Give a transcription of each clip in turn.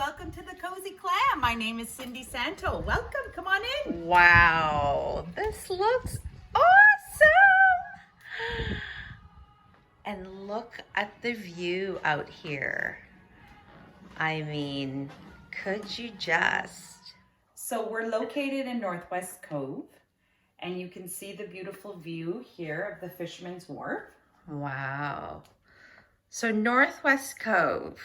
welcome to the Cozy Clam. My name is Cindy Santo. Welcome, come on in. Wow, this looks awesome. And look at the view out here. I mean, could you just? So we're located in Northwest Cove, and you can see the beautiful view here of the Fisherman's Wharf. Wow. So Northwest Cove,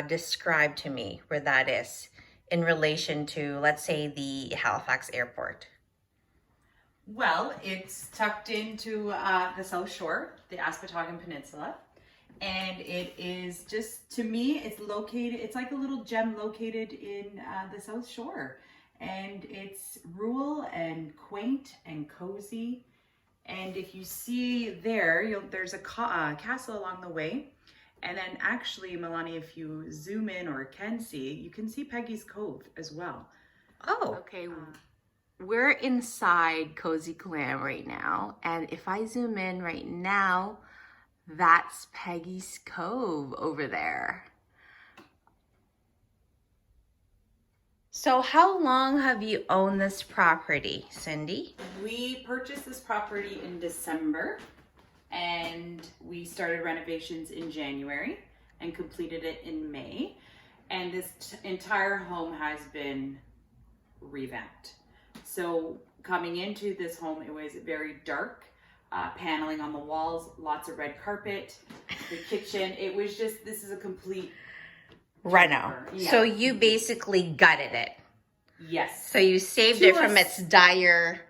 describe to me where that is in relation to, let's say, the Halifax Airport. Well, it's tucked into the South Shore, the Aspetuagon Peninsula, and it is just, to me, it's like a little gem located in the South Shore, and it's rural and quaint and cozy. And if you see there, there's a castle along the way. And then actually, Melanie, if you zoom in or can see, you can see Peggy's Cove as well. Oh, okay. We're inside Cozy Clam right now. And if I zoom in right now, that's Peggy's Cove over there. So how long have you owned this property, Cindy? We purchased this property in December, and we started renovations in January and completed it in May. And this entire home has been revamped. So coming into this home, it was very dark, paneling on the walls, lots of red carpet, the kitchen. It was just, this is a complete Reno. Yeah. So you basically gutted it. Yes. So you saved it from its dire.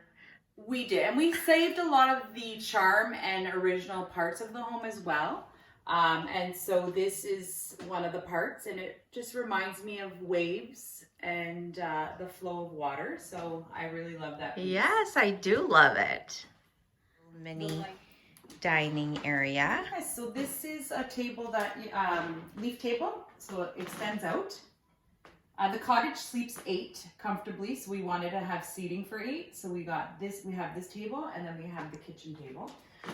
We did, and we saved a lot of the charm and original parts of the home as well. And so this is one of the parts, and it just reminds me of waves and the flow of water. So I really love that piece. Yes, I do love it. Mini dining area. Okay, so this is a table that leaf table, so it extends out. The cottage sleeps 8 comfortably, so we wanted to have seating for 8. So we got this, we have this table, and then we have the kitchen table.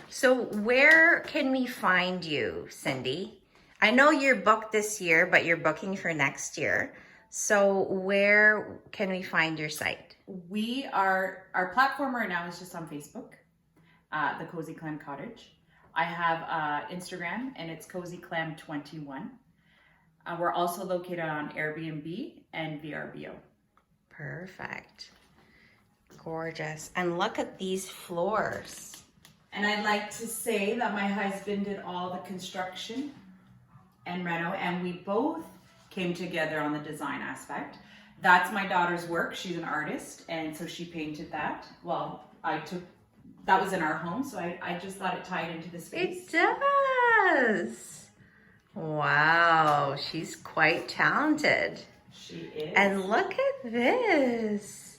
So where can we find you, Cindy? I know you're booked this year, but you're booking for next year. So where can we find your site? Our platform right now is just on Facebook, the Cozy Clam Cottage. I have Instagram, and it's Cozy Clam 21. We're also located on AirBNB and VRBO. Perfect. Gorgeous. And look at these floors. And I'd like to say that my husband did all the construction and reno, and we both came together on the design aspect. That's my daughter's work. She's an artist, and so she painted that. Well, that was in our home, so I just thought it tied into the space. It does. Wow, she's quite talented. She is. And look at this.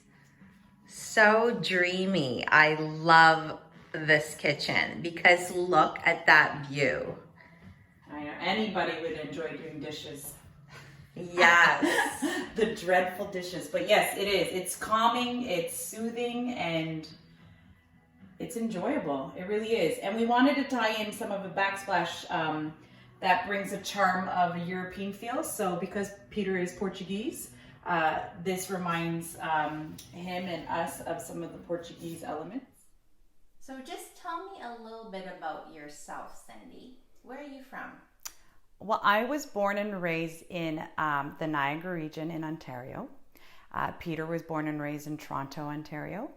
So dreamy. I love this kitchen because look at that view. I know anybody would enjoy doing dishes. Yes. The dreadful dishes. But yes, it is. It's calming, it's soothing, and it's enjoyable. It really is. And we wanted to tie in some of the backsplash that brings a charm of a European feel. So because Peter is Portuguese, this reminds him and us of some of the Portuguese elements. So just tell me a little bit about yourself, Cindy. Where are you from? Well, I was born and raised in the Niagara region in Ontario. Peter was born and raised in Toronto, Ontario.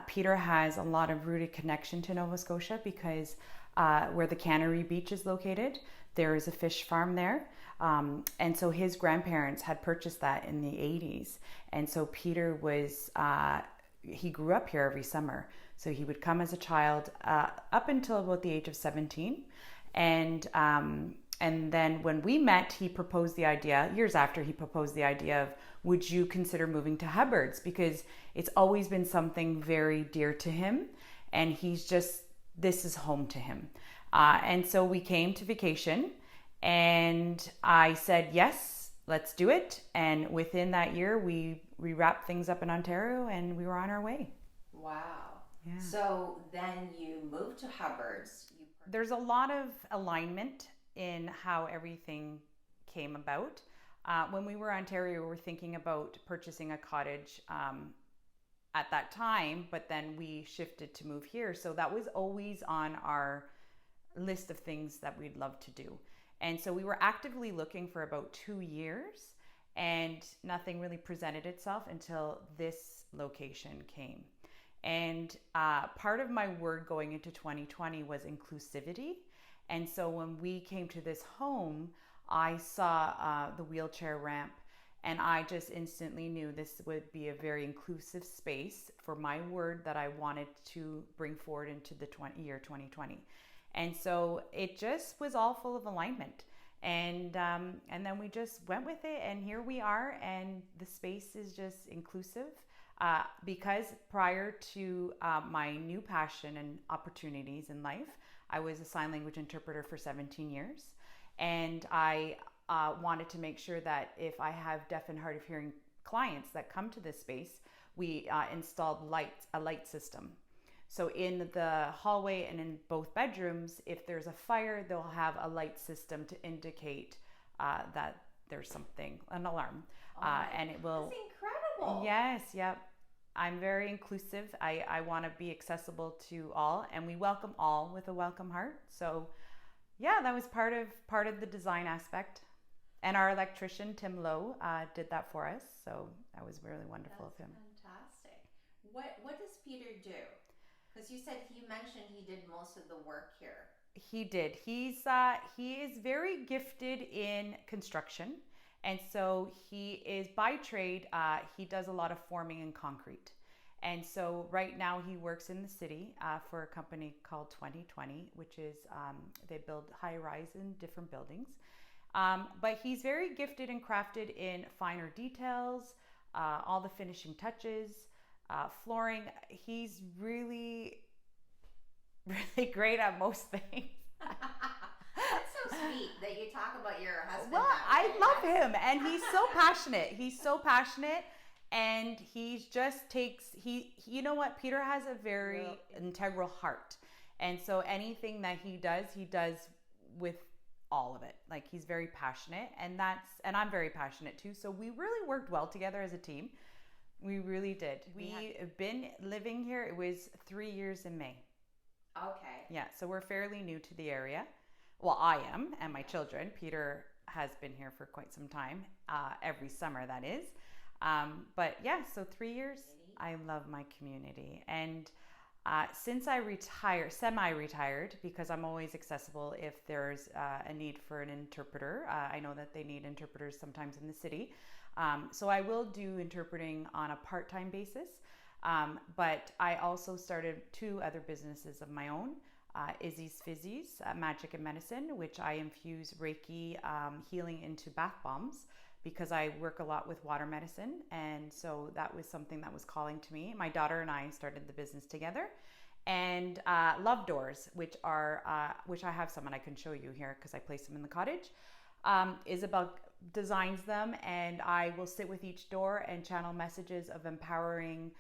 Peter has a lot of rooted connection to Nova Scotia because where the Cannery Beach is located, there is a fish farm there. And so his grandparents had purchased that in the 80s. And so Peter was, he grew up here every summer. So he would come as a child up until about the age of 17. And then when we met, he proposed the idea, years after he proposed the idea of, would you consider moving to Hubbards? Because it's always been something very dear to him. And he's just, this is home to him. And so we came to vacation and I said, yes, let's do it. And within that year, we wrapped things up in Ontario and we were on our way. Wow. Yeah. So then you moved to Hubbards. There's a lot of alignment in how everything came about. When we were in Ontario, we were thinking about purchasing a cottage at that time, but then we shifted to move here. So that was always on our list of things that we'd love to do. And so we were actively looking for about 2 years, and nothing really presented itself until this location came. And part of my word going into 2020 was inclusivity. And so when we came to this home, I saw the wheelchair ramp, and I just instantly knew this would be a very inclusive space for my word that I wanted to bring forward into the year 2020. And so it just was all full of alignment. And then we just went with it, and here we are, and the space is just inclusive. Because prior to my new passion and opportunities in life, I was a sign language interpreter for 17 years. And I wanted to make sure that if I have deaf and hard of hearing clients that come to this space, we installed a light system. So in the hallway and in both bedrooms, if there's a fire, they'll have a light system to indicate that there's something, an alarm. And it will... That's incredible. Yes, yep. I'm very inclusive. I want to be accessible to all, and we welcome all with a welcome heart. So yeah, that was part of the design aspect. And our electrician, Tim Lowe, did that for us. So that was really wonderful of him. Fantastic. What does Peter do? Because you said he mentioned he did most of the work here. He did. He is very gifted in construction. And so he is by trade, he does a lot of forming and concrete. And so right now he works in the city for a company called 2020, which is, they build high rise in different buildings. But he's very gifted and crafted in finer details, all the finishing touches, flooring. He's really, really great at most things. That's so sweet that you talk about your husband. Well, I love him, and he's so passionate. He's so passionate, and he just takes, you know what? Peter has a very integral heart. And so anything that he does with all of it. Like, he's very passionate, and I'm very passionate too. So we really worked well together as a team. We really did. We've been living here, it was 3 years in May. Okay. Yeah, so we're fairly new to the area. Well, I am, and my children. Peter has been here for quite some time, every summer, that is. But yeah, so 3 years. I love my community. And since I semi-retired, because I'm always accessible if there's a need for an interpreter. I know that they need interpreters sometimes in the city. So I will do interpreting on a part-time basis. But I also started 2 other businesses of my own. Izzy's Fizzies, Magic and Medicine, which I infuse Reiki healing into bath bombs because I work a lot with water medicine. And so that was something that was calling to me. My daughter and I started the business together. And Love Doors, which I have some and I can show you here because I place them in the cottage. Isabel designs them, and I will sit with each door and channel messages of empowering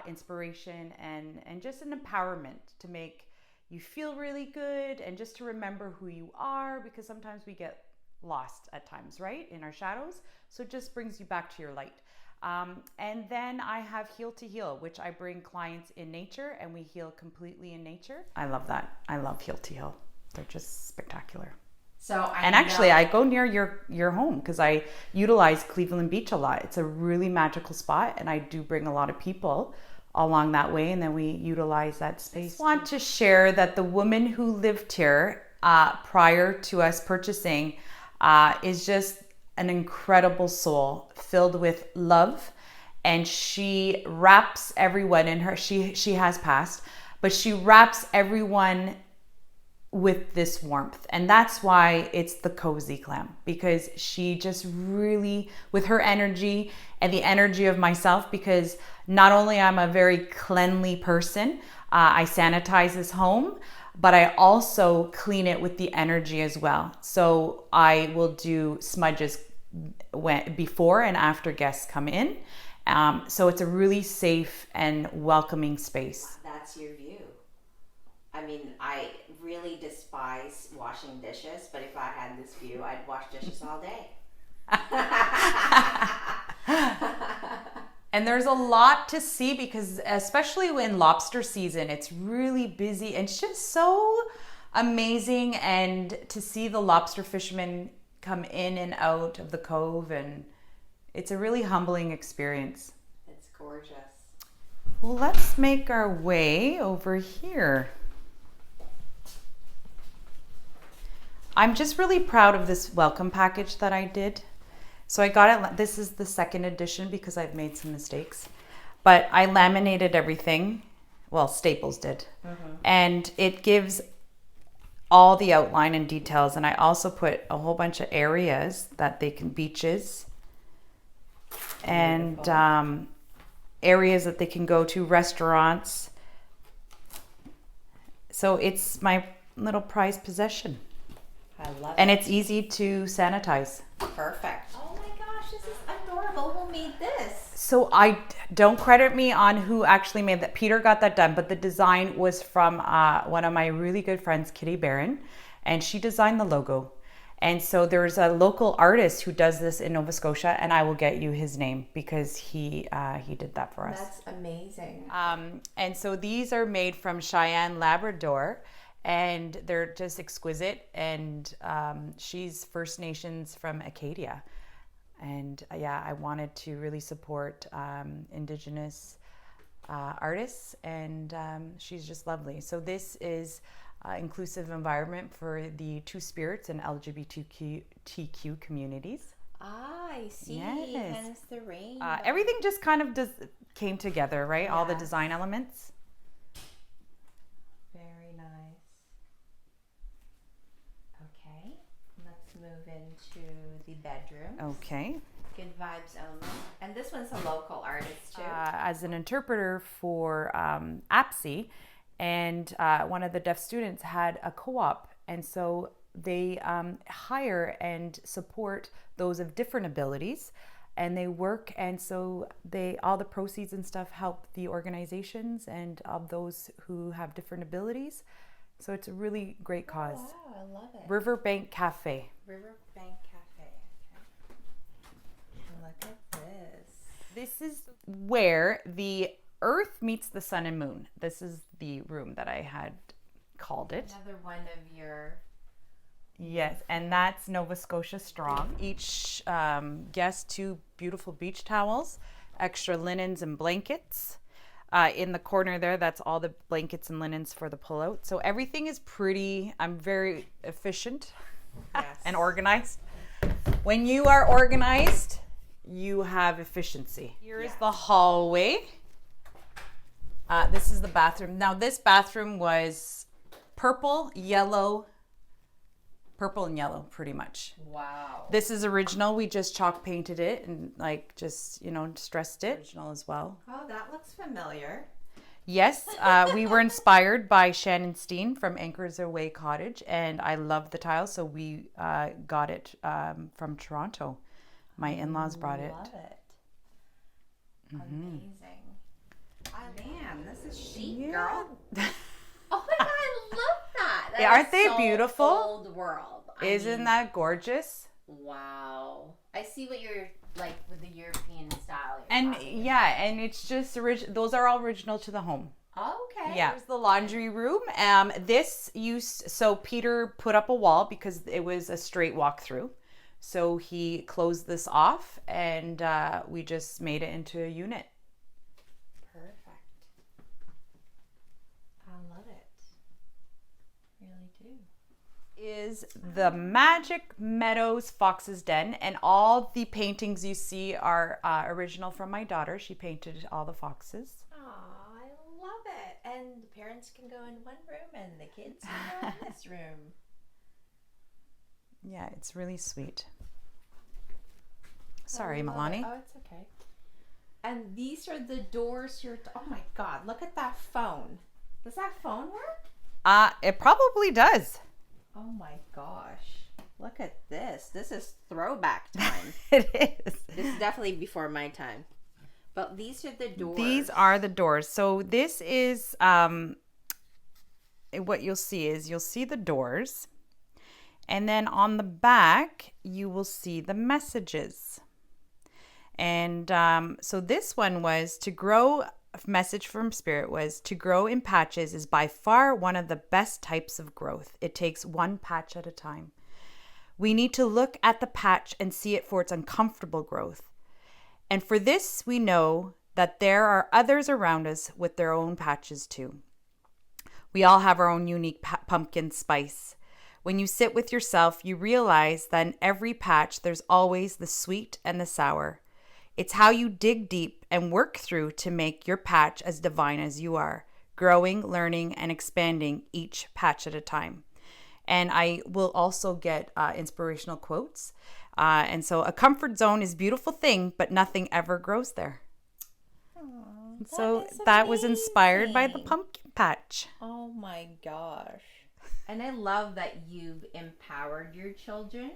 inspiration and just an empowerment to make you feel really good, and just to remember who you are, because sometimes we get lost at times, right, in our shadows. So it just brings you back to your light. And then I have Heal to Heal, which I bring clients in nature, and we heal completely in nature. I love that. I love Heal to Heal. They're just spectacular. I go near your home because I utilize Cleveland Beach a lot. It's a really magical spot, and I do bring a lot of people along that way, and then we utilize that space. I just want to share that the woman who lived here prior to us purchasing is just an incredible soul filled with love, and she wraps everyone in her. She has passed, but she wraps everyone with this warmth, and that's why it's the Cozy Clam, because she just really, with her energy and the energy of myself, because not only I'm a very cleanly person, I sanitize this home, but I also clean it with the energy as well. So I will do smudges before and after guests come in. So it's a really safe and welcoming space. That's your view. I mean, I really despise washing dishes, but if I had this view, I'd wash dishes all day. And there's a lot to see because especially in lobster season, it's really busy and it's just so amazing. And to see the lobster fishermen come in and out of the cove, and it's a really humbling experience. It's gorgeous. Well, let's make our way over here. I'm just really proud of this welcome package that I did. So I got it, this is the second edition because I've made some mistakes. But I laminated everything. Well, Staples did. And it gives all the outline and details. And I also put a whole bunch of areas that they can, beaches. And areas that they can go to, restaurants. So it's my little prized possession. I love it. And it's easy to sanitize. Perfect. Oh my gosh, this is adorable. Who made this? So I don't credit me on who actually made that. Peter got that done, but the design was from one of my really good friends, Kitty Barron, and she designed the logo. And so there's a local artist who does this in Nova Scotia, and I will get you his name because he did that for us. That's amazing. And so these are made from Cheyenne, Labrador, and they're just exquisite. And she's First Nations from Acadia. And yeah, I wanted to really support Indigenous artists, and she's just lovely. So this is inclusive environment for the Two Spirits and LGBTQ communities. Ah, I see. Yes. Hence the rain. Everything just kind of came together, right? All the design elements. Very nice. Okay, let's move into the bedroom. Okay. Good vibes only. And this one's a local artist too. As an interpreter for APSI, and one of the deaf students had a co-op, and so they hire and support those of different abilities, and they work, and so all the proceeds and stuff help the organizations and of those who have different abilities. So it's a really great cause. Oh, wow, I love it. Riverbank Cafe. Riverbank Cafe. Okay. Look at this. This is where the Earth meets the sun and moon. This is the room that I had called it. Another one of your... Yes, and that's Nova Scotia Strong. Each guest 2 beautiful beach towels, extra linens and blankets. In the corner there, that's all the blankets and linens for the pullout. So everything is pretty, I'm very efficient and organized. When you are organized, you have efficiency. Here is the hallway. This is the bathroom. Now this bathroom was purple and yellow pretty much. Wow. This is original. We just chalk painted it and stressed it. Original as well. Oh, that looks familiar. Yes, we were inspired by Shannon Steen from Anchors Away Cottage, and I love the tile, so we got it from Toronto. My in-laws brought it. Love it. Amazing. Man, this is chic, girl. Oh my god, I love that. Aren't they beautiful? Old world. Isn't that gorgeous? Wow. I see what you're like with the European style. And and it's just those are all original to the home. Okay. Yeah. Here's the laundry room. So Peter put up a wall because it was a straight walk through. So he closed this off, and we just made it into a unit. Perfect. I love it. Really do. Is the Magic Meadows Fox's Den, and all the paintings you see are original from my daughter. She painted all the foxes. Oh, I love it. And the parents can go in one room and the kids can go in this room. Yeah, it's really sweet. Sorry, Milani. Oh, it's okay. And these are the doors oh my god, look at that phone. Does that phone work? It probably does. Oh my gosh. Look at this. This is throwback time. It is. This is definitely before my time. But these are the doors. These are the doors. So this is what you'll see the doors. And then on the back, you will see the messages. And so this one was to grow, a message from Spirit was to grow in patches is by far one of the best types of growth. It takes one patch at a time. We need to look at the patch and see it for its uncomfortable growth. And for this, we know that there are others around us with their own patches too. We all have our own unique pumpkin spice. When you sit with yourself, you realize that in every patch, there's always the sweet and the sour. It's how you dig deep and work through to make your patch as divine as you are, growing, learning, and expanding each patch at a time. And I will also get inspirational quotes. And so a comfort zone is a beautiful thing, but nothing ever grows there. Aww, so that was inspired by the pumpkin patch. Oh my gosh. And I love that you've empowered your children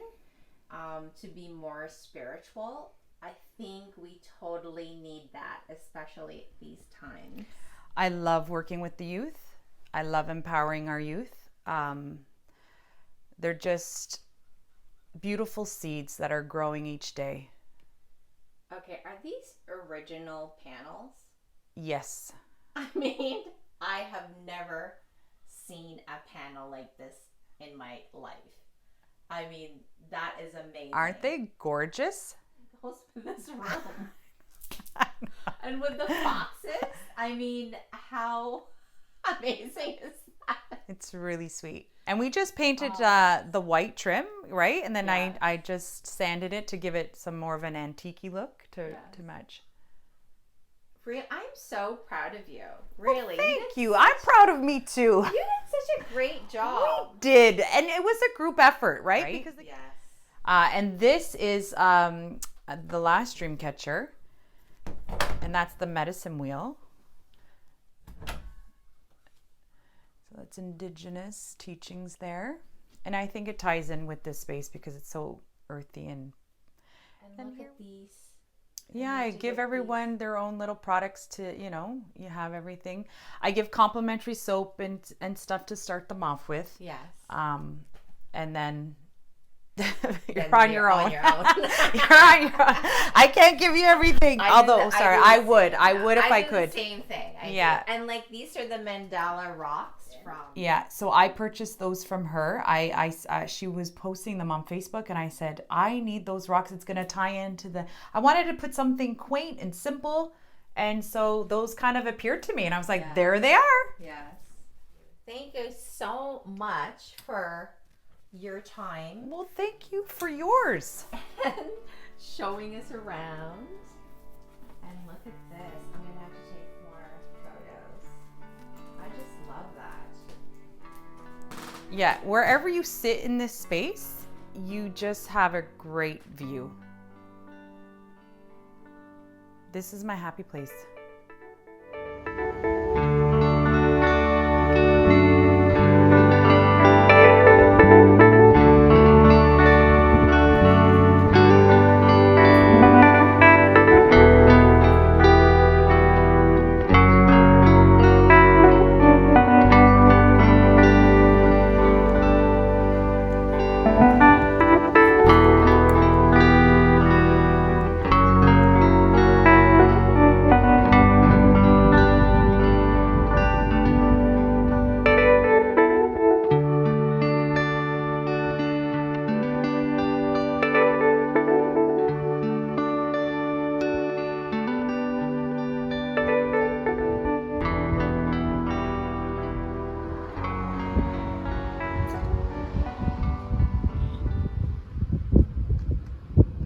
to be more spiritual. I think we totally need that, especially at these times. I love working with the youth. I love empowering our youth. They're just beautiful seeds that are growing each day. Okay, are these original panels? Yes. I mean, I have never seen a panel like this in my life. I mean, that is amazing. Aren't they gorgeous? Goes with this room. And with the boxes, I mean, how amazing is that? It's really sweet. And we just painted the white trim, right? And then I just sanded it to give it some more of an antique-y look to match. I'm so proud of you. Really. Well, thank you. I'm proud of me too. You did such a great job. We did. And it was a group effort, right? Because yes. And this is the last dream catcher. And that's the medicine wheel. So that's indigenous teachings there. And I think it ties in with this space because it's so earthy and look at these. Yeah, I give everyone their own little products to, you have everything. I give complimentary soap and stuff to start them off with. Yes. And then you're on your own. You're on your own. You're on your own. I can't give you everything. I would if I could. The same thing. Yeah. And like these are the mandala rocks from. Yeah. So I purchased those from her. She was posting them on Facebook, and I said I need those rocks. It's gonna tie into I wanted to put something quaint and simple, and so those kind of appeared to me, and I was like, there they are. Yes. Thank you so much for your time. Well, thank you for yours. And showing us around. And look at this. I'm going to have to take more photos. I just love that. Yeah, wherever you sit in this space, you just have a great view. This is my happy place.